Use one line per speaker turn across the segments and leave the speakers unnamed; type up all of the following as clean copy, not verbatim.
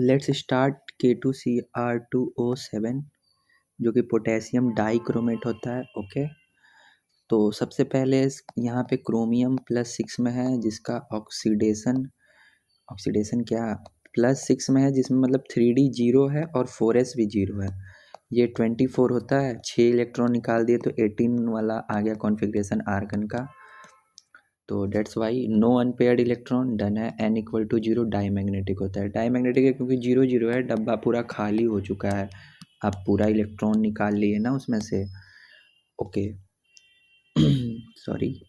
Let's start K2Cr2O7 जो कि potassium dichromate होता है। ओके, तो सबसे पहले यहाँ पे क्रोमियम +6 में है जिसका ऑक्सीडेशन क्या +6 में है, जिसमें मतलब 3D 0 है और 4s भी 0 है। ये 24 होता है, 6 इलेक्ट्रॉन निकाल दिए तो 18 वाला आ गया कॉन्फ़िगरेशन आर्गन का। तो that's why no unpaired electron done है। n = 0 डाईमैग्नेटिक होता है। डाईमैग्नेटिक है क्योंकि 0 0 है, डब्बा पूरा खाली हो चुका है, आप पूरा इलेक्ट्रॉन निकाल लिए ना उसमें से। ओके सॉरी,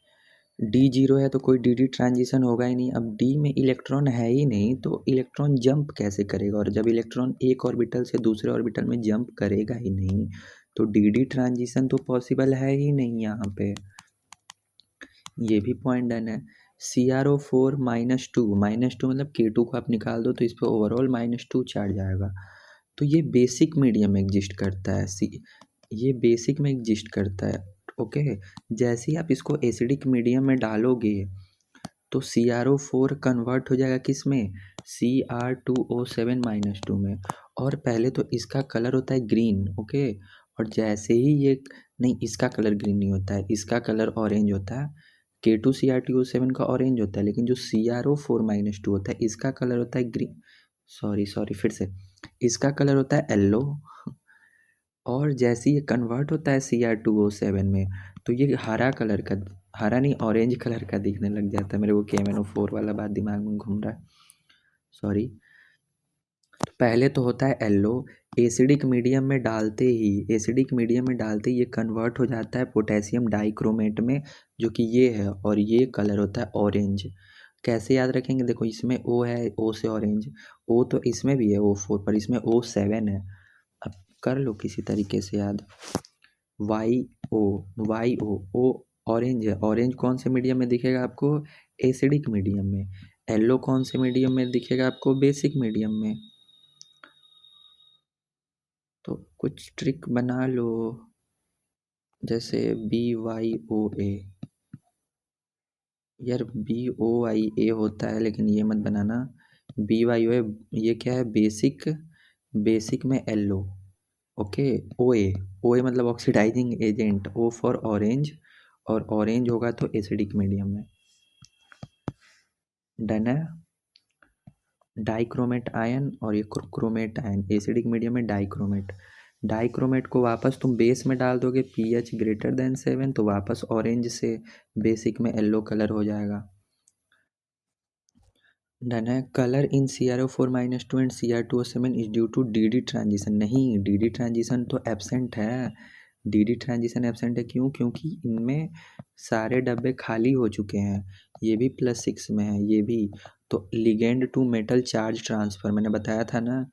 d 0 है तो कोई dd ट्रांजिशन होगा ही नहीं। अब d में इलेक्ट्रॉन है ही नहीं तो इलेक्ट्रॉन जंप कैसे करेगा, और जब इलेक्ट्रॉन एक ऑर्बिटल से दूसरे ऑर्बिटल में जंप करेगा ही नहीं तो dd ट्रांजिशन तो पॉसिबल है ही नहीं यहाँ पे। ये भी पॉइंट डन है। CrO4 -2 मतलब K2 को आप निकाल दो तो इस पर ओवरऑल -2 चार्ज आएगा। तो ये बेसिक मीडियम में एग्जिस्ट करता है। ये बेसिक में एग्जिस्ट करता है। ओके, जैसे ही आप इसको एसिडिक मीडियम में डालोगे तो CrO4 कन्वर्ट हो जाएगा किस में, Cr2O7 -2 में। और पहले तो इसका कलर होता है ग्रीन। ओके, और जैसे ही ये, नहीं इसका कलर ग्रीन नहीं होता है, इसका कलर ऑरेंज होता है। K2Cr2O7 का ऑरेंज होता है, लेकिन जो CrO4 -2 होता है इसका कलर होता है ग्रीन। सॉरी फिर से, इसका कलर होता है येलो। और जैसे ही ये कन्वर्ट होता है Cr2O7 में तो ये हरा कलर का, हरा नहीं ऑरेंज कलर का दिखने लग जाता है। मेरे को KMnO4 वाला बात दिमाग में घूम रहा है, सॉरी। तो पहले तो होता है येलो, एसिडिक मीडियम में डालते ही ये कन्वर्ट हो जाता है पोटेशियम डाइक्रोमेट में, जो कि ये है, और ये कलर होता है ऑरेंज। कैसे याद रखेंगे, देखो इसमें O है, O से ऑरेंज, O तो इसमें भी है O4 पर, इसमें O7 है। अब कर लो किसी तरीके से याद। YO ऑरेंज है, ऑरेंज कौन से मीडियम में दिखेगा आपको, एसिडिक मीडियम में। येलो कौन से मीडियम में दिखेगा आपको, बेसिक मीडियम में। तो कुछ ट्रिक बना लो, जैसे BYOA, यार BOIA होता है लेकिन ये मत बनाना। BYOA ये क्या है, बेसिक में येलो। ओके, OA मतलब oxidizing agent, O for orange, और ऑरेंज होगा तो एसिडिक मीडियम में। डन है। डाइक्रोमेट आयन और ये क्रोमेट आयन, एसिडिक मीडियम में डाइक्रोमेट को वापस तुम बेस में डाल दोगे pH > 7 तो वापस ऑरेंज से बेसिक में येलो कलर हो जाएगा। डन है। Colour in CrO4 -2 and Cr2O7 is due to dd transition. नहीं, dd ट्रांजिशन तो एब्सेंट है। dd ट्रांजिशन एब्सेंट है क्यों, क्योंकि इनमें सारे डब्बे खाली हो चुके हैं। ये भी +6 में है, ये भी। तो ligand to metal charge transfer, मैंने बताया था ना,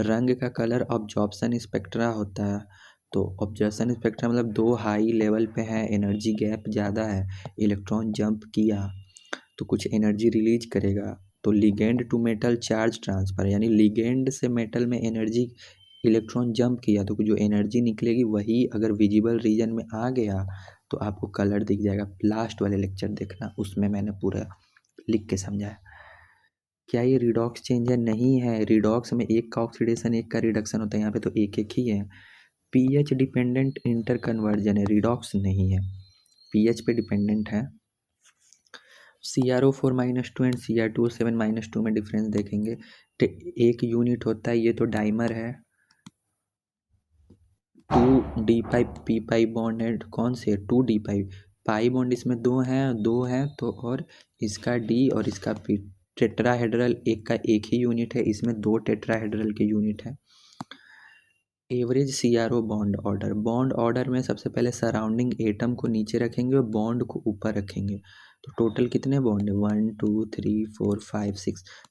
रंग का कलर ऑब्जॉर्प्शन स्पेक्ट्रा होता है। तो ऑब्जॉर्प्शन स्पेक्ट्रा मतलब दो हाई लेवल पे है, एनर्जी गैप ज़्यादा है, इलेक्ट्रॉन जंप किया तो कुछ एनर्जी रिलीज करेगा। तो ligand to metal charge transfer, यानी लिगेंड से मेटल में एनर्जी, इलेक्ट्रॉन जंप किया तो जो एनर्जी निकलेगी वही अगर विजिबल रीजन में आ गया तो आपको कलर दिख जाएगा। लास्ट वाले लेक्चर देखना, उसमें मैंने पूरा लिख के समझाया। क्या ये रिडॉक्स चेंज है, नहीं है। रिडॉक्स में एक का ऑक्सीडेशन एक का रिडक्शन होता है, यहाँ पे तो एक एक ही है। pH डिपेंडेंट इंटर कन्वर्जन है, रिडॉक्स नहीं है, pH पे डिपेंडेंट है। CrO4 -2 एंड Cr2O7 -2 में डिफरेंस देखेंगे। एक यूनिट होता है, ये तो डाइमर है, 2d p पाई बॉन्ड है, कौन से 2d पाई बॉन्ड इसमें दो हैं तो, और इसका D और इसका P। टेट्राहेड्रल एक का एक ही यूनिट है, इसमें दो टेट्राहेड्रल के यूनिट है। एवरेज CrO बॉन्ड ऑर्डर में सबसे पहले सराउंडिंग एटम को नीचे रखेंगे और बॉन्ड को ऊपर रखेंगे। तो टोटल कितने बॉन्ड है, 1 2 3 4 5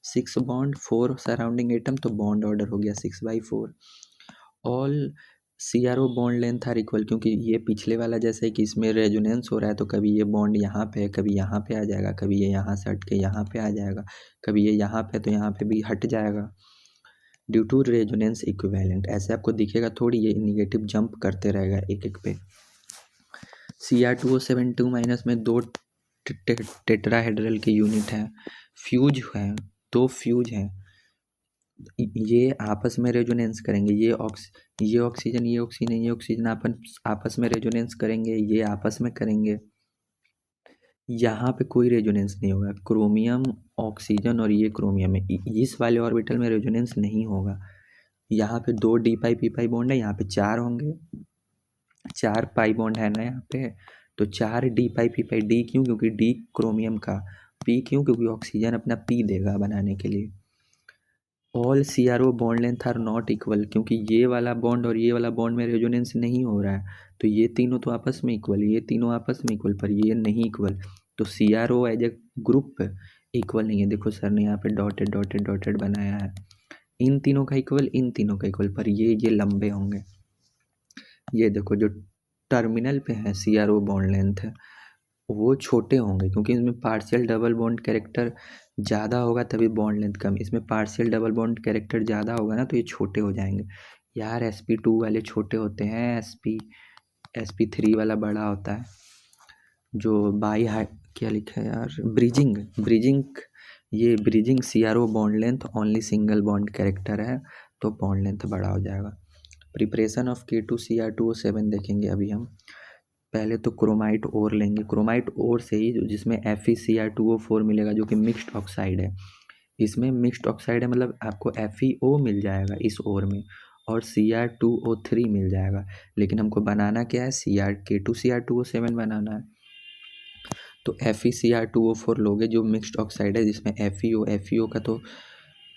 6 बॉन्ड, 4 सराउंडिंग एटम, तो बॉन्ड ऑर्डर हो गया 6/4। All CrO bond length are equal, क्योंकि ये पिछले वाला जैसे है कि इसमें रेजोनेंस हो रहा है तो कभी ये बॉन्ड यहाँ पे है, कभी यहाँ पे आ जाएगा, कभी ये यहाँ से हट के यहाँ पे आ जाएगा, कभी ये यहाँ पे तो यहाँ पे भी हट जाएगा ड्यू टू रेजोनेंस इक्विवेलेंट। ऐसे आपको दिखेगा थोड़ी, ये निगेटिव जंप करते रहेगा एक एक पे। Cr2O7 2- में दो टेट्राहेड्रल के यूनिट हैं, फ्यूज हैं, दो फ्यूज हैं, ये आपस में रेजोनेंस करेंगे, ये ऑक्सीजन ये ऑक्सीजन आपस में रेजोनेंस करेंगे, ये आपस में करेंगे। यहाँ पे कोई रेजोनेंस नहीं होगा, क्रोमियम ऑक्सीजन और ये क्रोमियम है, इस वाले ऑर्बिटल में रेजोनेंस नहीं होगा। यहाँ पे 2 डी पाई पी पाई बॉन्ड है, यहाँ पे 4 होंगे, 4 पाई बॉन्ड है ना यहाँ पे, तो 4 डी पाई पी पाई। डी क्यों? क्योंकि डी क्रोमियम का। पी क्यों? क्योंकि ऑक्सीजन अपना पी देगा बनाने के लिए। All C R O bond length are not equal, क्योंकि ये वाला बॉन्ड और ये वाला बॉन्ड में रेजोनेंस नहीं हो रहा है, तो ये तीनों तो आपस में इक्वल, ये तीनों आपस में इक्वल, पर ये नहीं इक्वल, तो C R O as a group equal नहीं है। देखो सर ने यहाँ पे डॉटेड डॉटेड डॉटेड बनाया है, इन तीनों का इक्वल, इन तीनों का इक्वल, पर ये लंबे होंगे। ये देखो जो टर्मिनल पे है C R O bond length है वो छोटे होंगे, क्योंकि इसमें पार्शियल डबल बॉन्ड कैरेक्टर ज़्यादा होगा तभी बॉन्ड लेंथ कम। इसमें पार्शियल डबल बॉन्ड कैरेक्टर ज़्यादा होगा ना, तो ये छोटे हो जाएंगे यार। sp2 वाले छोटे होते हैं, sp3 वाला बड़ा होता है। जो बाई हाई क्या लिखा है यार, ब्रिजिंग ये bridging C R O bond length only single bond character है, तो बॉन्ड लेंथ बड़ा हो जाएगा। प्रिपरेशन ऑफ K2Cr2O7 देखेंगे अभी हम। पहले तो क्रोमाइट ओर लेंगे, क्रोमाइट ओर से ही जिसमें FeCr2O4 मिलेगा, जो कि मिक्स्ड ऑक्साइड है। इसमें मिक्स्ड ऑक्साइड है, मतलब आपको FeO मिल जाएगा इस ओर में, और Cr2O3 मिल जाएगा। लेकिन हमको बनाना क्या है, K2Cr2O7 बनाना है, तो FeCr2O4 लोगे जो मिक्स्ड ऑक्साइड है, जिसमें FeO का तो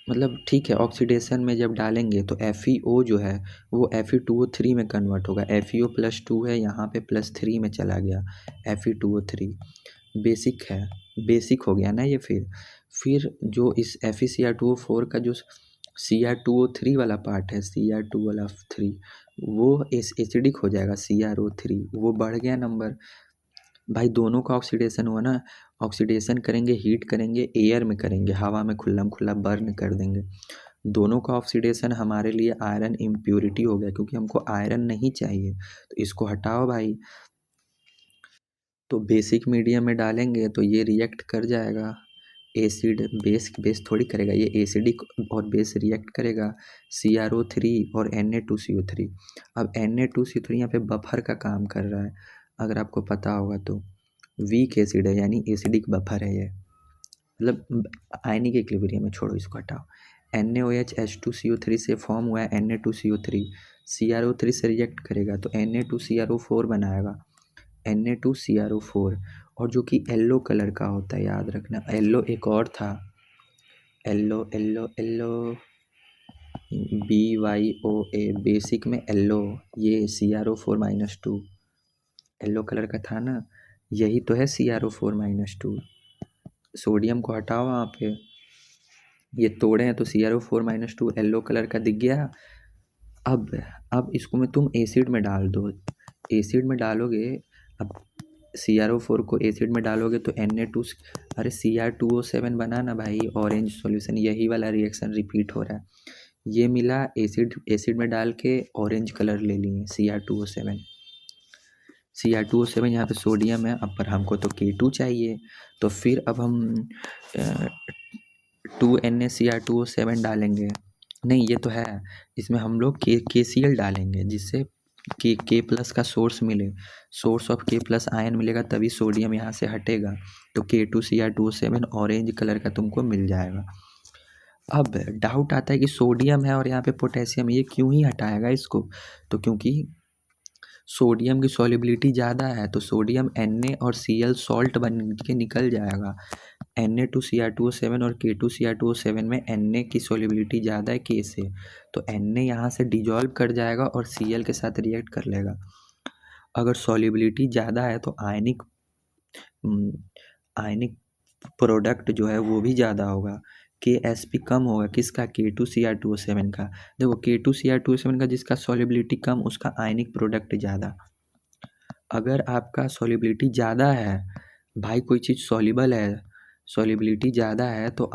मतलब ठीक है, ऑक्सीडेशन में जब डालेंगे तो FeO जो है वो Fe2O3 में कन्वर्ट होगा। FeO+2 है, यहाँ पे +3 में चला गया Fe2O3। बेसिक है, बेसिक हो गया ना ये। फिर जो इस FeCr2O4 का जो Cr2O3 वाला पार्ट है, Cr2 वाला 3, वो एसिडिक हो जाएगा, CrO3, वो बढ़ गया नंबर। भाई दोनों का ऑक्सीडेशन हुआ ना, ऑक्सीडेशन करेंगे, हीट करेंगे, एयर में करेंगे, हवा में खुल्लम खुल्ला बर्न कर देंगे। दोनों का ऑक्सीडेशन हमारे लिए आयरन इम्प्योरिटी हो गया, क्योंकि हमको आयरन नहीं चाहिए, तो इसको हटाओ भाई। तो बेसिक मीडियम में डालेंगे तो ये रिएक्ट कर जाएगा, एसिड बेस थोड़ी करेगा, ये एसिडिक और बेस रिएक्ट करेगा, CrO3 और Na2CO3। अब Na2CO3 यहाँ पे बफर का काम कर रहा है, अगर आपको पता होगा तो। वीक एसिड है, यानी एसिडिक बफर है ये, मतलब आयनिक इक्विलिब्रियम में, छोड़ो इसको हटाओ। NaOH H2CO3 से फॉर्म हुआ है Na2CO3, CrO3 से रिएक्ट करेगा तो Na2CrO4 बनाएगा, Na2CrO4, और जो कि येलो कलर का होता है, याद रखना। येलो एक और था, yellow yellow yellow BYOA, basic में येलो, ये CrO4-2 येलो कलर का था ना, यही तो है CrO4-2। सोडियम को हटाओ वहाँ पे, ये तोड़े हैं तो CrO4-2 येलो कलर का दिख गया। अब इसको में तुम एसिड में डाल दो, एसिड में डालोगे, अब CrO4 को एसिड में डालोगे तो Na2, अरे Cr2O7 बना ना भाई, ऑरेंज सॉल्यूशन, यही वाला रिएक्शन रिपीट हो रहा है। ये मिला, एसिड में डाल के ऑरेंज कलर ले लिए, Cr2O7 यहाँ पे सोडियम है, अब पर हमको तो K2 चाहिए, तो फिर अब हम 2NaCr2O7 डालेंगे। नहीं, ये तो है, इसमें हम लोग KCl डालेंगे, जिससे K+ का सोर्स मिले, सोर्स ऑफ K+ आयन मिलेगा, तभी सोडियम यहाँ से हटेगा, तो K2Cr2O7 ऑरेंज कलर का तुमको मिल जाएगा। अब डाउट आता है कि सोडियम है और यहाँ पे पोटेशियम, ये क्यों ही हटाएगा इसको, तो क्योंकि सोडियम की सॉल्युबिलिटी ज़्यादा है, तो सोडियम Na और Cl सॉल्ट बन के निकल जाएगा। Na2Cr2O7 और K2Cr2O7 में Na की सॉल्युबिलिटी ज़्यादा है K से, तो Na यहाँ से डिजॉल्व कर जाएगा और Cl के साथ रिएक्ट कर लेगा। अगर सॉल्युबिलिटी ज़्यादा है तो आयनिक प्रोडक्ट जो है वो भी ज़्यादा होगा, Ksp कम होगा, किसका, K2Cr2O7 का। देखो K2Cr2O7 का जिसका सॉल्युबिलिटी कम, उसका आयनिक प्रोडक्ट ज़्यादा। अगर आपका सॉल्युबिलिटी ज़्यादा है भाई, कोई चीज़ सॉल्युबल है, सॉल्युबिलिटी ज़्यादा है, तो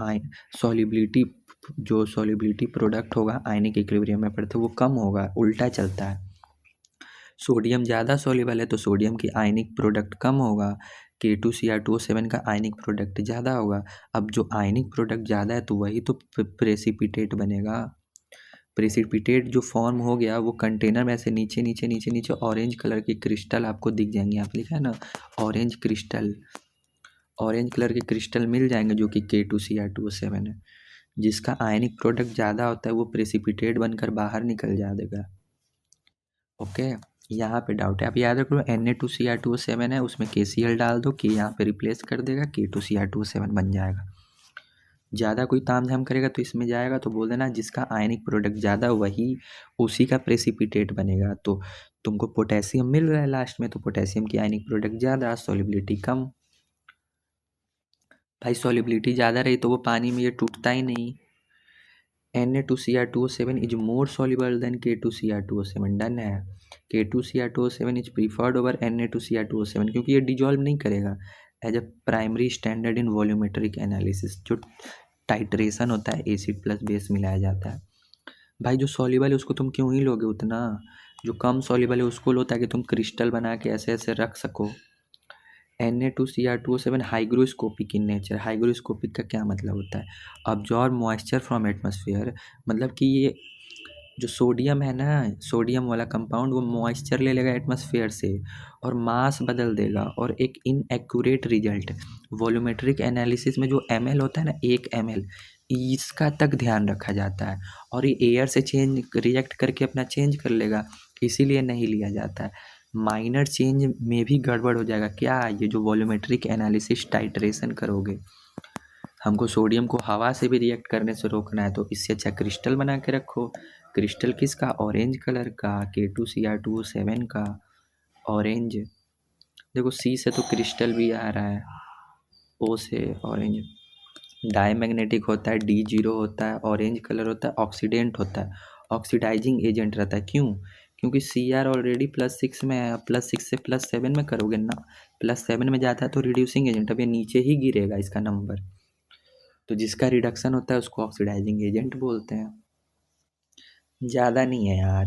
सॉल्युबिलिटी प्रोडक्ट होगा आयनिक इक्विलिब्रियम में पड़ते वो कम होगा, उल्टा चलता है। सोडियम ज़्यादा सॉल्युबल है तो सोडियम की आयनिक प्रोडक्ट कम होगा, K2Cr2O7 का आयनिक प्रोडक्ट ज़्यादा होगा। अब जो आयनिक प्रोडक्ट ज़्यादा है तो वही तो प्रेसिपिटेट बनेगा। प्रेसिपिटेट जो फॉर्म हो गया वो कंटेनर में ऐसे नीचे नीचे नीचे नीचे ऑरेंज कलर की क्रिस्टल आपको दिख जाएंगे। यहाँ पे लिखा है ना ऑरेंज क्रिस्टल, ऑरेंज कलर के क्रिस्टल मिल जाएंगे जो कि K2Cr2O7 है। जिसका आयनिक प्रोडक्ट ज़्यादा होता है वो प्रेसिपिटेट बनकर बाहर निकल जाएगा। ओके, यहाँ पे डाउट है, आप याद रखो Na2Cr2O7 है, उसमें KCl डाल दो कि यहाँ पे रिप्लेस कर देगा, K2Cr2O7 बन जाएगा। ज़्यादा कोई तामझाम करेगा तो इसमें जाएगा तो बोल देना जिसका आयनिक प्रोडक्ट ज़्यादा वही उसी का प्रेसिपिटेट बनेगा। तो तुमको पोटेशियम मिल रहा है लास्ट में, तो पोटेशियम की आयनिक प्रोडक्ट ज़्यादा, सॉल्युबिलिटी कम। भाई सॉल्युबिलिटी ज़्यादा रही तो वो पानी में ये टूटता ही नहीं। Na2Cr2O7 is more soluble than K2Cr2O7, done है। K2Cr2O7 is preferred over Na2Cr2O7 क्योंकि ये डिजॉल्व नहीं करेगा as a primary standard in volumetric analysis. जो टाइट्रेशन होता है एसिड प्लस बेस मिलाया जाता है। भाई जो सॉल्युबल है उसको तुम क्यों ही लोगे उतना, जो कम सॉल्युबल है उसको लो ताकि तुम क्रिस्टल बना के ऐसे ऐसे रख सको। Na2Cr2O7 hygroscopic in nature. Hygroscopic का क्या मतलब होता है? अब्जॉर्ब मॉइस्चर फ्रॉम एटमॉस्फेयर, मतलब कि ये जो सोडियम है ना, सोडियम वाला कंपाउंड वो मॉइस्चर ले लेगा एटमॉस्फेयर से और मास बदल देगा और एक इनएक्यूरेट रिजल्ट। वॉल्यूमेट्रिक एनालिसिस में जो ml होता है ना, 1 ml, इसका तक ध्यान रखा जाता है और ये एयर से चेंज रिएक्ट करके अपना चेंज कर लेगा, इसीलिए नहीं लिया जाता है। माइनर चेंज में भी गड़बड़ हो जाएगा। क्या ये जो वॉल्यूमेट्रिक एनालिसिस टाइट्रेशन करोगे, हमको सोडियम को हवा से भी रिएक्ट करने से रोकना है तो इससे अच्छा क्रिस्टल बना के रखो। क्रिस्टल किसका? ऑरेंज कलर का, K2Cr2O7 का ऑरेंज। देखो सी से तो क्रिस्टल भी आ रहा है, ओ से ऑरेंज। डायमैग्नेटिक होता है, D0 होता है, ऑरेंज कलर होता है, ऑक्सीडेंट होता है, ऑक्सीडाइजिंग एजेंट रहता है। क्यों? क्योंकि Cr ऑलरेडी +6 में है, +6 से +7 में करोगे ना, +7 में जाता है तो रिड्यूसिंग एजेंट, अब ये नीचे ही गिरेगा इसका नंबर। तो जिसका रिडक्शन होता है उसको ऑक्सीडाइजिंग एजेंट बोलते हैं। ज़्यादा नहीं है यार।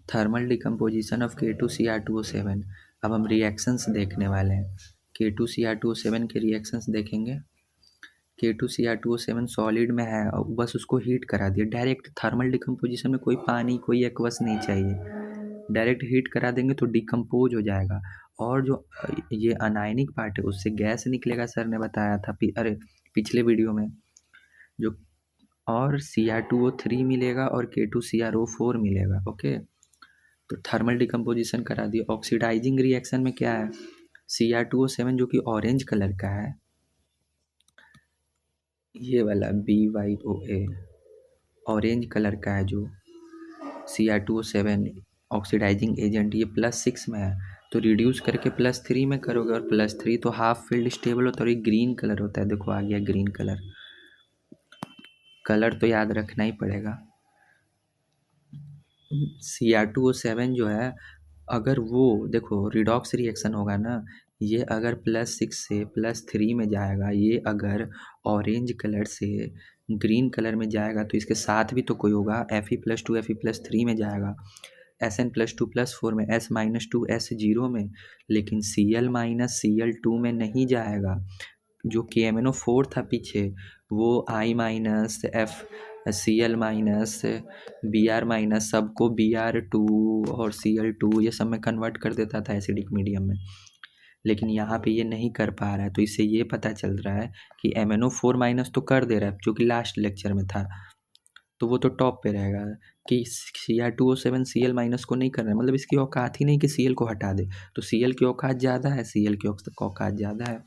Thermal decomposition of K2Cr2O7। अब हम रिएक्शंस देखने वाले हैं। K2Cr2O7 के रिएक्शंस देखेंगे। K2Cr2O7 सॉलिड में है और बस उसको हीट करा दिया डायरेक्ट। थर्मल डिकम्पोजिशन में कोई पानी कोई एक्वस नहीं चाहिए, डायरेक्ट हीट करा देंगे तो डिकम्पोज हो जाएगा। और जो ये अनायनिक पार्ट है उससे गैस निकलेगा, सर ने बताया था पिछले वीडियो में। जो और Cr2O3 मिलेगा और K2CrO4 मिलेगा। ओके, तो थर्मल डिकम्पोजिशन करा दिए। ऑक्सीडाइजिंग रिएक्शन में क्या है? Cr2O7 जो कि ऑरेंज कलर का है, ये वाला ByOA ऑरेंज कलर का है जो Cr2O7 ऑक्सीडाइजिंग एजेंट, ये +6 में है तो रिड्यूस करके +3 में करोगे और +3 तो हाफ फील्ड स्टेबल होता है और ये ग्रीन कलर होता है। देखो आ गया ग्रीन कलर, कलर तो याद रखना ही पड़ेगा। Cr2O7 जो है, अगर वो देखो रिडॉक्स रिएक्शन होगा ना, ये अगर +6 से +3 में जाएगा, ये अगर ऑरेंज कलर से ग्रीन कलर में जाएगा तो इसके साथ भी तो कोई होगा, Fe+2 Fe+3 में जाएगा, Sn+2+4 में, S-2 S0 में, लेकिन Cl- Cl2 में नहीं जाएगा। जो KMnO4 था पीछे वो I- F Cl- Br- सबको Br2 और Cl2 ये सब में कन्वर्ट कर देता था एसिडिक मीडियम में, लेकिन यहाँ पे ये नहीं कर पा रहा है। तो इससे ये पता चल रहा है कि MnO4- तो कर दे रहा है जो कि लास्ट लेक्चर में था, तो वो तो टॉप पे रहेगा कि Cr2O7 Cl- को नहीं करना है, मतलब इसकी औकात ही नहीं कि Cl को हटा दे। तो Cl की औकात ज़्यादा है, Cl की औकात ज़्यादा है,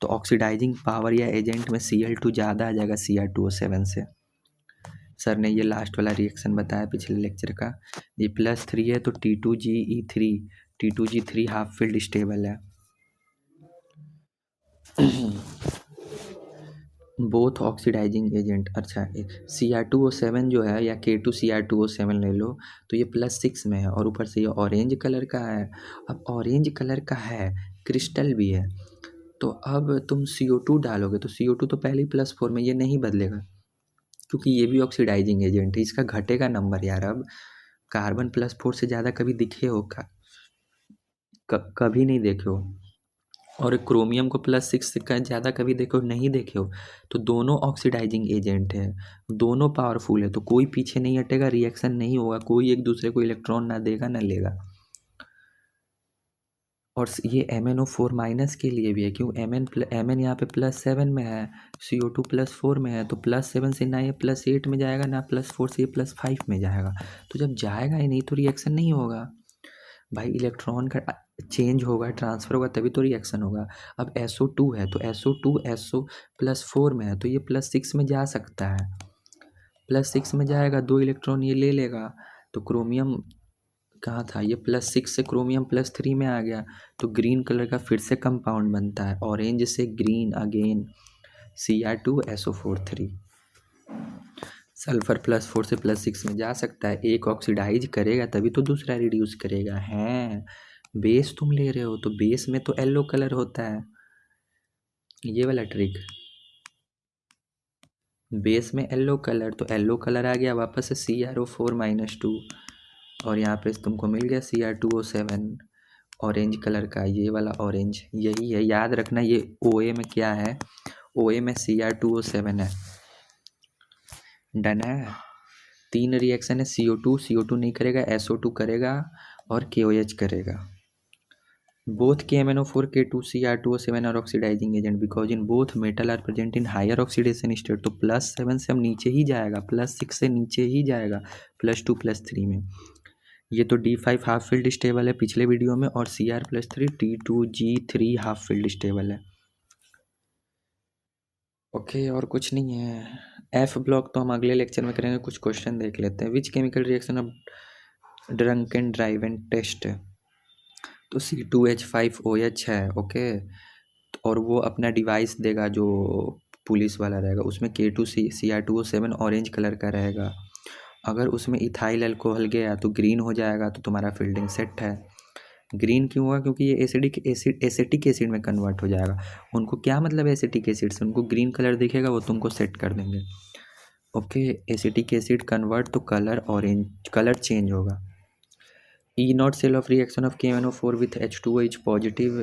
तो ऑक्सीडाइजिंग पावर या एजेंट में Cl2 ज़्यादा आ जाएगा Cr2O7 से। सर ने ये लास्ट वाला रिएक्शन बताया पिछले लेक्चर का। ये +3 है तो T2GE3, T2G3 half field stable है। Both oxidising agent. अच्छा, Cr2O7 जो है या K2Cr2O7 ले लो तो ये +6 में है और ऊपर से ये ऑरेंज कलर का है। अब ऑरेंज कलर का है, क्रिस्टल भी है, तो अब तुम CO2 डालोगे तो CO2 तो पहले ही +4 में, ये नहीं बदलेगा क्योंकि ये भी ऑक्सीडाइजिंग एजेंट है, इसका घटेगा नंबर यार। अब कार्बन +4 से ज़्यादा कभी दिखे हो? कभी नहीं देखे हो। और क्रोमियम को +6 से ज़्यादा कभी देखो नहीं देखे हो। तो दोनों ऑक्सीडाइजिंग एजेंट है, दोनों पावरफुल है, तो कोई पीछे नहीं हटेगा, रिएक्शन नहीं होगा, कोई एक दूसरे को इलेक्ट्रॉन ना देगा ना लेगा। और ये MnO4- के लिए भी है, क्यों Mn यहाँ पे +7 में है, CO2 +4 में है, तो +7 से ना ये +8 में जाएगा, ना +4 से ये +5 में जाएगा। तो जब जाएगा ही नहीं तो रिएक्शन नहीं होगा भाई। इलेक्ट्रॉन का चेंज होगा, ट्रांसफ़र होगा, तभी तो रिएक्शन होगा। अब SO2 है तो SO2 SO +4 में है, तो ये +6 में जा सकता है, +6 में जाएगा, 2 इलेक्ट्रॉन ये ले लेगा। तो क्रोमियम कहाँ था, ये +6 से क्रोमियम +3 में आ गया, तो ग्रीन कलर का फिर से कंपाउंड बनता है, ऑरेंज से ग्रीन अगेन, Cr2SO4 3। सल्फर +4 से +6 में जा सकता है, एक ऑक्सीडाइज करेगा तभी तो दूसरा रिड्यूस करेगा। हैं, बेस तुम ले रहे हो तो बेस में तो येलो कलर होता है, ये वाला ट्रिक। बेस में येलो कलर, तो येलो कलर आ गया वापस से CrO4-2, और यहाँ पे तुमको मिल गया Cr2O7 ऑरेंज कलर का, ये वाला ऑरेंज यही है, याद रखना। ये OA में क्या है, OA में Cr2O7 है। डन है। 3 रिएक्शन है, CO2 नहीं करेगा, SO2 करेगा और KOH करेगा। Both KMnO4 K2 Cr2O7 are oxidizing agent because in both metal are present in higher oxidation state। तो +7 से हम नीचे ही जाएगा, +6 से नीचे ही जाएगा, +2 +3 में। ये तो D5 हाफ फील्ड स्टेबल है पिछले वीडियो में, और Cr+3 T2G3 half field stable है। ओके, और कुछ नहीं है। F ब्लॉक तो हम अगले लेक्चर में करेंगे, कुछ क्वेश्चन देख लेते हैं। Which chemical reaction of drunken driven test, तो C2H5OH है। ओके, और वो अपना डिवाइस देगा जो पुलिस वाला रहेगा, उसमें K2Cr2O7 ऑरेंज कलर का रहेगा। अगर उसमें इथाइल अल्कोहल गया तो ग्रीन हो जाएगा, तो तुम्हारा फील्डिंग सेट है। ग्रीन क्यों हुआ, क्योंकि ये एसिटिक एसिड में कन्वर्ट हो जाएगा। उनको क्या मतलब एसिटिक एसिड से, उनको ग्रीन कलर दिखेगा, वो तुमको सेट कर देंगे। ओके, एसिटिक एसिड कन्वर्ट तो कलर ऑरेंज, कलर चेंज होगा। E0 cell of reaction of KMnO4 with H2O is positive.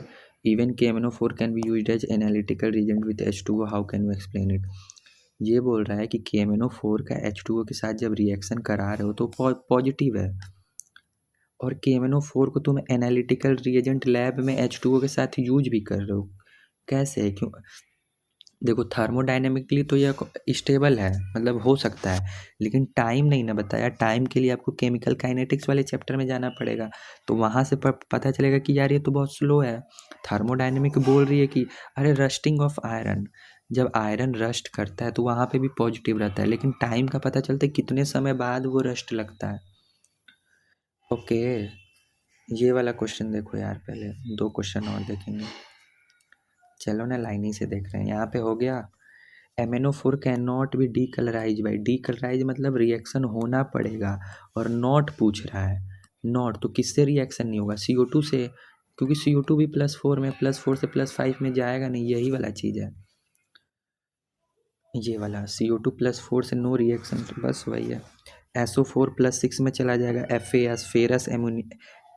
Even KMnO4 can be used as analytical reagent with H2O. How can you explain it? ये बोल रहा है कि KMnO4 का H2O के साथ जब रिएक्शन करा रहे हो तो पॉजिटिव है, और KMnO4 को तुम एनालिटिकल रिएजेंट लैब में H2O के साथ यूज भी कर रहे हो। कैसे है, क्यों? देखो, थर्मोडाइनमिकली तो यह स्टेबल है, मतलब हो सकता है, लेकिन टाइम नहीं ना बताया। टाइम के लिए आपको केमिकल काइनेटिक्स वाले चैप्टर में जाना पड़ेगा, तो वहाँ से पता चलेगा कि यार ये तो बहुत स्लो है। थर्मोडाइनमिक बोल रही है कि अरे रस्टिंग ऑफ आयरन, जब आयरन रस्ट करता है तो वहाँ पे भी पॉजिटिव रहता है, लेकिन टाइम का पता चलता है कितने समय बाद वो रस्ट लगता है। ओके, ये वाला क्वेश्चन देखो यार, पहले 2 क्वेश्चन और देखेंगे। चलो ना, लाइन ही से देख रहे हैं। यहाँ पे हो गया MnO4 can not be decolourise by, decolourise मतलब रिएक्शन होना पड़ेगा, और नॉट पूछ रहा है। नॉट तो किससे रिएक्शन नहीं होगा, CO2 से, क्योंकि CO2 भी +4 में, +4 से +5 में जाएगा नहीं, यही वाला चीज़ है। ये वाला CO2 +4 से नो रिएक्शन, तो बस वही है। SO4 +6 में चला जाएगा, FAS फेरस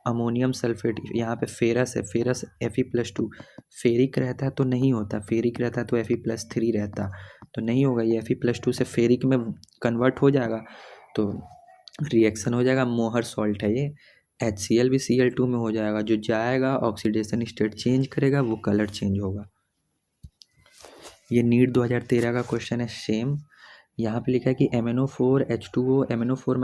अमोनियम सल्फेट, यहाँ पे फेरस है, फेरस Fe+2, फेरिक रहता है तो नहीं होता, फेरिक रहता है तो Fe+3 रहता, तो नहीं होगा। ये Fe+2 से फेरिक में कन्वर्ट हो जाएगा, तो रिएक्शन हो जाएगा, मोहर सॉल्ट है ये। HCl भी Cl2 में हो जाएगा, जो जाएगा ऑक्सीडेशन स्टेट चेंज करेगा, वो कलर चेंज होगा। ये नीट 2013 का क्वेश्चन है सेम। यहाँ पे लिखा है कि MnO4 H2O MnO4-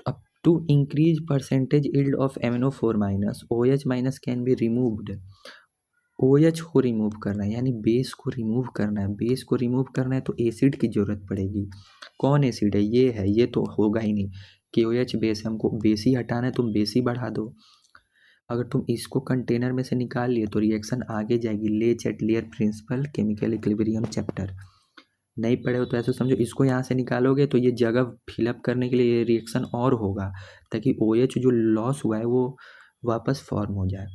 up to increase percentage yield of MnO4-, OH- can be removed। OH को रिमूव करना है, यानी बेस को रिमूव करना है। बेस को रिमूव करना है तो एसिड की ज़रूरत पड़ेगी। कौन एसिड है, ये है, ये तो होगा ही नहीं। KOH बेस, हमको बेस ही हटाना है, तुम बेस ही बढ़ा दो। अगर तुम इसको कंटेनर में से निकाल लिए तो रिएक्शन आगे जाएगी। ले Chatelier principal, chemical equilibrium chapter नहीं पढ़े हो तो ऐसे समझो, इसको यहाँ से निकालोगे तो ये जगह फिलअप करने के लिए ये रिएक्शन और होगा, ताकि OH जो लॉस हुआ है वो वापस फॉर्म हो जाए।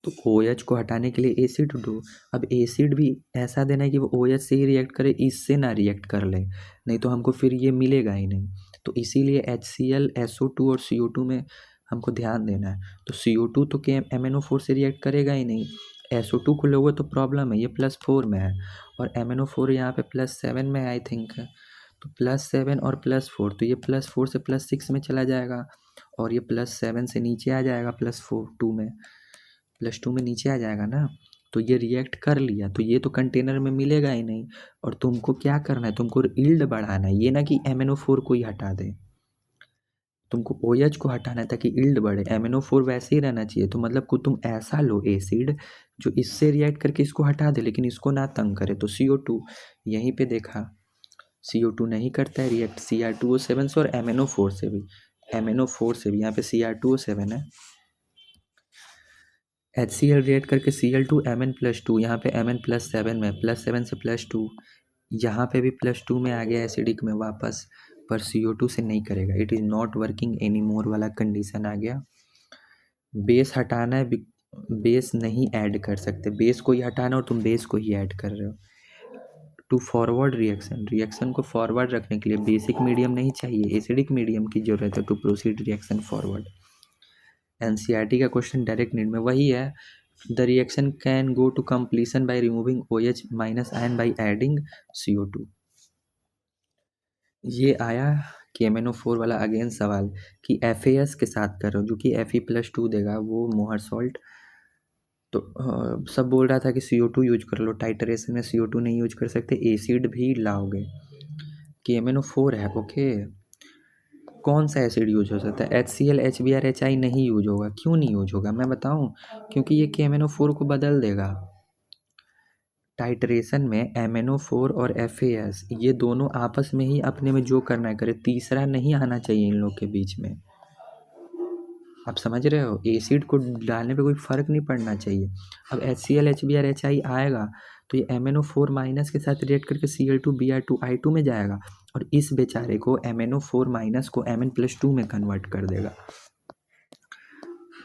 तो OH को हटाने के लिए एसिड दो। अब एसिड भी ऐसा देना है कि वो OH से ही रिएक्ट करे, इससे ना रिएक्ट कर ले, नहीं तो हमको फिर ये मिलेगा ही नहीं। तो इसीलिए HCl, SO2 और CO2 में हमको ध्यान देना है। तो CO2 तो MnO4 से रिएक्ट करेगा ही नहीं, SO2 को लोगे तो प्रॉब्लम है, ये +4 में है और MnO4 यहाँ पे +7 में आई थिंक है। तो +7 और +4, तो ये +4 से +6 में चला जाएगा और ये +7 से नीचे आ जाएगा +2 में नीचे आ जाएगा ना। तो ये रिएक्ट कर लिया, तो ये तो कंटेनर में मिलेगा ही नहीं। और तुमको क्या करना है, तुमको यील्ड बढ़ाना है, ये ना कि MnO4 को ही हटा दे। तुमको OH को हटाना है ताकि यील्ड बढ़े। MnO4 वैसे ही रहना चाहिए। तो मतलब को तुम ऐसा लो एसिड जो इससे रिएक्ट करके इसको हटा दे लेकिन इसको ना तंग करे। तो CO2 यहीं पे देखा, CO2 नहीं करता है रिएक्ट Cr2O7 से और MnO4 से भी, यहाँ पे Cr2O7 है। HCl रिएक्ट करके Cl2 Mn+2, यहाँ पे Mn+7 में, +7 से +2, यहाँ पे भी +2 में आ गया एसिडिक में वापस, पर CO2 से नहीं करेगा। It is not working any more वाला कंडीशन आ गया। बेस हटाना है, बेस नहीं ऐड कर सकते, बेस को ही हटाना और तुम बेस को ही ऐड कर रहे हो। टू फॉरवर्ड रिएक्शन को फॉरवर्ड रखने के लिए बेसिक मीडियम नहीं चाहिए, एसिडिक मीडियम की जरूरत है to proceed reaction forward. NCERT का क्वेश्चन डायरेक्ट नीड में वही है, the reaction can go to completion by removing OH minus ion by adding CO2। ये आया कि MnO4 वाला अगेन सवाल कि FAS के साथ कर रहे हो जो कि Fe+2 देगा, वो मोहर सॉल्ट। तो सब बोल रहा था कि CO2 यूज कर लो, टाइटरेशन में CO2 नहीं यूज कर सकते, एसिड भी लाओगे कि MnO4 है। ओके, कौन सा एसिड यूज हो सकता है? HCl, HBr, HI नहीं यूज होगा। क्यों नहीं यूज होगा मैं बताऊं, क्योंकि ये KMnO4 को बदल देगा। टाइट्रेशन में MnO4 और FAS ये दोनों आपस में ही अपने में जो करना है करे, तीसरा नहीं आना चाहिए इन लोग के बीच में। आप समझ रहे हो, एसिड को डालने पे कोई फ़र्क नहीं पड़ना चाहिए। अब HCl, HBr, HI आएगा तो ये MnO4 माइनस के साथ रिएक्ट करके Cl2 Br2 I2 में जाएगा और इस बेचारे को MnO4 माइनस को Mn+2 में कन्वर्ट कर देगा।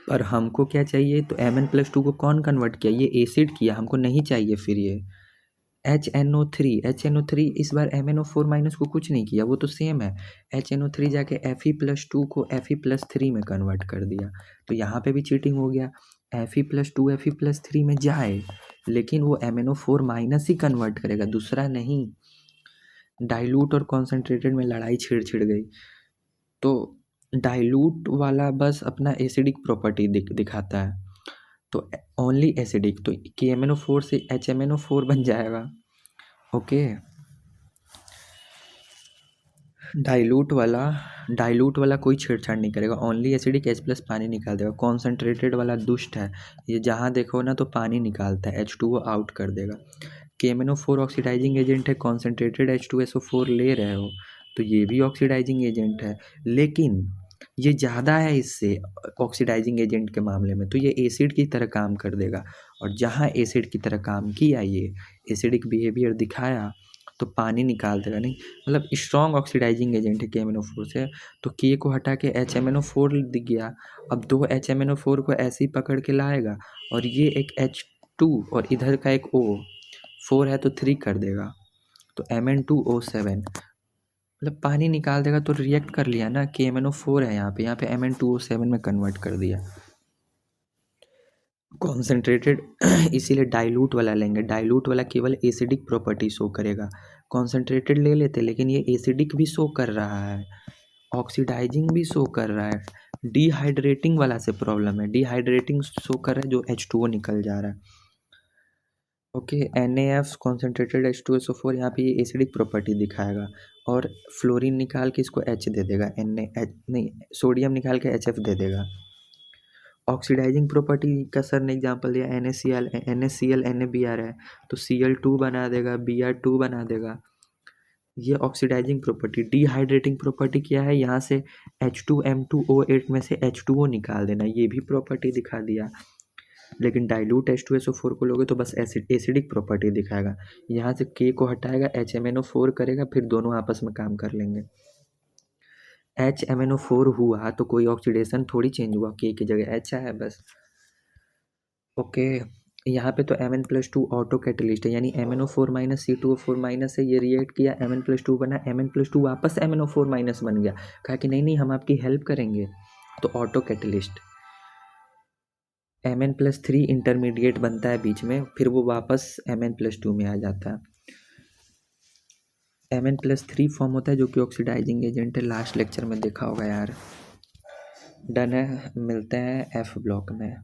पर हमको क्या चाहिए, तो Mn+2 को कौन कन्वर्ट किया, ये एसिड किया, हमको नहीं चाहिए फिर ये HNO3 इस बार MnO4 माइनस को कुछ नहीं किया, वो तो सेम है। HNO3 जाके Fe+2 को Fe+3 में कन्वर्ट कर दिया, तो यहाँ पे भी चीटिंग हो गया। Fe+2 Fe+3 में जाए लेकिन वो MnO4 माइनस ही कन्वर्ट करेगा, दूसरा नहीं। डाइल्यूट और कॉन्सेंट्रेटेड में लड़ाई छिड़ गई। तो डाइल्यूट वाला बस अपना एसिडिक प्रॉपर्टी दिखाता है, तो ओनली एसिडिक, तो KMnO4 से HMnO4 बन जाएगा। ओके, डाइल्यूट वाला कोई छेड़छाड़ नहीं करेगा, ओनली एसिडिक H+ पानी निकाल देगा। कॉन्सेंट्रेटेड वाला दुष्ट है, ये जहाँ देखो ना तो पानी निकालता है, H2O आउट कर देगा। KMnO4 ऑक्सीडाइजिंग एजेंट है, कॉन्सेंट्रेटेड H2SO4 ले रहे हो तो ये भी ऑक्सीडाइजिंग एजेंट है, लेकिन ये ज़्यादा है इससे ऑक्सीडाइजिंग एजेंट के मामले में, तो ये एसिड की तरह काम कर देगा। और जहाँ एसिड की तरह काम किया, ये एसिडिक बिहेवियर दिखाया, तो पानी निकाल देगा नहीं, मतलब स्ट्रॉन्ग ऑक्सीडाइजिंग एजेंट है KMnO4 से। तो K को हटा के HMnO4 दिख गया। अब दो HMnO4 को ऐसे ही पकड़ के लाएगा और ये एक H2 और इधर का एक O, 4 है तो 3 कर देगा, तो Mn2O7 मतलब पानी निकाल देगा। तो रिएक्ट कर लिया ना, KMnO4 है यहाँ पे Mn2O7 में कन्वर्ट कर दिया। कॉन्सेंट्रेटेड इसीलिए डाइल्यूट वाला लेंगे, डाइल्यूट वाला केवल एसिडिक प्रॉपर्टी शो करेगा। कॉन्सेंट्रेटेड ले लेते लेकिन ये एसिडिक भी शो कर रहा है, ऑक्सीडाइजिंग भी शो कर रहा है। डिहाइड्रेटिंग वाला से प्रॉब्लम है, डिहाइड्रेटिंग शो कर रहा है जो H2O निकल जा रहा है। ओके, NaF कॉन्सेंट्रेटेड H2SO4 यहाँ पे ये एसिडिक प्रॉपर्टी दिखाएगा और फ्लोरीन निकाल के इसको H दे देगा, नहीं सोडियम निकाल के HF दे देगा। ऑक्सीडाइजिंग प्रॉपर्टी का सर ने एग्जांपल दिया NaCl NaBr है तो Cl2 बना देगा, Br2 बना देगा। ये ऑक्सीडाइजिंग प्रॉपर्टी। डिहाइड्रेटिंग प्रॉपर्टी क्या है, यहाँ से H2M2O8 में से H2O निकाल देना, ये भी प्रॉपर्टी दिखा दिया। लेकिन डाइल्यूट H2SO4 को लोगे तो बस एसिडिक प्रॉपर्टी दिखाएगा। यहाँ से K को हटाएगा, HMnO4 करेगा, फिर दोनों आपस में काम कर लेंगे। HMnO4 हुआ तो कोई ऑक्सीडेशन थोड़ी चेंज हुआ, K की जगह H आया बस। ओके, यहाँ पे तो Mn+2 ऑटो कैटलिस्ट है, यानी MnO4- C2O4- है, ये रिएक्ट किया Mn+2 बना, Mn+2 वापस MnO4- बन गया। कहा कि नहीं नहीं हम आपकी हेल्प करेंगे, तो ऑटो कैटलिस्ट। Mn+3 इंटरमीडिएट बनता है बीच में, फिर वो वापस Mn+2 में आ जाता है। Mn+3 फॉर्म होता है जो कि ऑक्सीडाइजिंग एजेंट है, लास्ट लेक्चर में देखा होगा यार। डन है, मिलते हैं F ब्लॉक में।